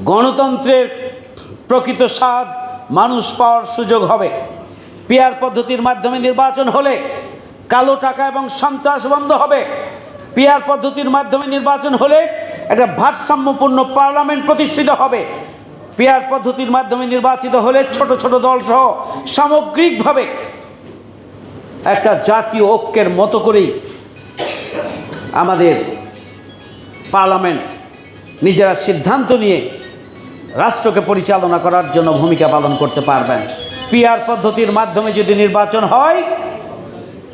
গণতন্ত্রের প্রকৃত স্বাদ মানুষ পাওয়ার সুযোগ হবে। পিআর পদ্ধতির মাধ্যমে নির্বাচন হলে কালো টাকা এবং সন্ত্রাস বন্ধ হবে। পিআর পদ্ধতির মাধ্যমে নির্বাচন হলে একটা ভারসাম্যপূর্ণ পার্লামেন্ট প্রতিষ্ঠিত হবে। পিআর পদ্ধতির মাধ্যমে নির্বাচিত হলে ছোট ছোট দল সহ সামগ্রিকভাবে একটা জাতীয় ঐক্যের মতো করেই আমাদের পার্লামেন্ট নিজেরা সিদ্ধান্ত নিয়ে রাষ্ট্রকে পরিচালনা করার জন্য ভূমিকা পালন করতে পারবেন। পিআর পদ্ধতির মাধ্যমে যদি নির্বাচন হয়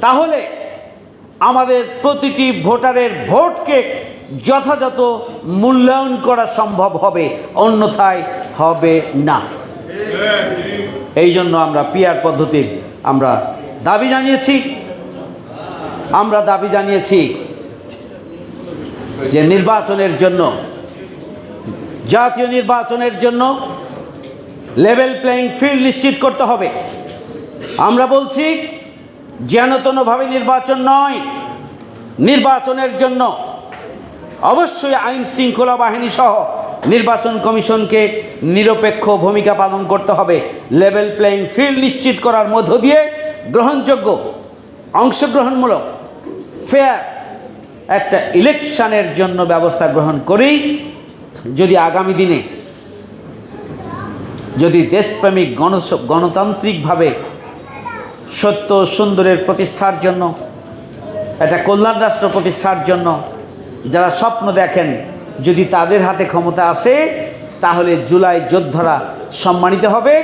তাহলে আমাদের প্রতিটি ভোটারের ভোটকে যথাযথ মূল্যায়ন করা সম্ভব হবে, অন্যথায় হবে না। এই জন্য আমরা পিআর পদ্ধতির দাবি জানিয়েছি যে নির্বাচনের জন্য, জাতীয় নির্বাচনের জন্য লেভেল প্লেইং ফিল্ড নিশ্চিত করতে হবে। আমরা বলছি যেনতেনভাবে নির্বাচন নয়, নির্বাচনের জন্য অবশ্যই আইন শৃঙ্খলা বাহিনী সহ নির্বাচন কমিশনকে নিরপেক্ষ ভূমিকা পালন করতে হবে। লেভেল প্লেইং ফিল্ড নিশ্চিত করার মধ্য দিয়ে গ্রহণযোগ্য, অংশগ্রহণমূলক, ফেয়ার একটা ইলেকশনের জন্য ব্যবস্থা গ্রহণ করেই যদি আগামী দিনে যদি দেশপ্রেমিক গণতান্ত্রিকভাবে সত্য সুন্দরের প্রতিষ্ঠার জন্য, একটা কল্যাণ রাষ্ট্র প্রতিষ্ঠার জন্য যারা স্বপ্ন দেখেন, যদি তাদের হাতে ক্ষমতা আসে তাহলে জুলাই যোদ্ধারা সম্মানিত হবে।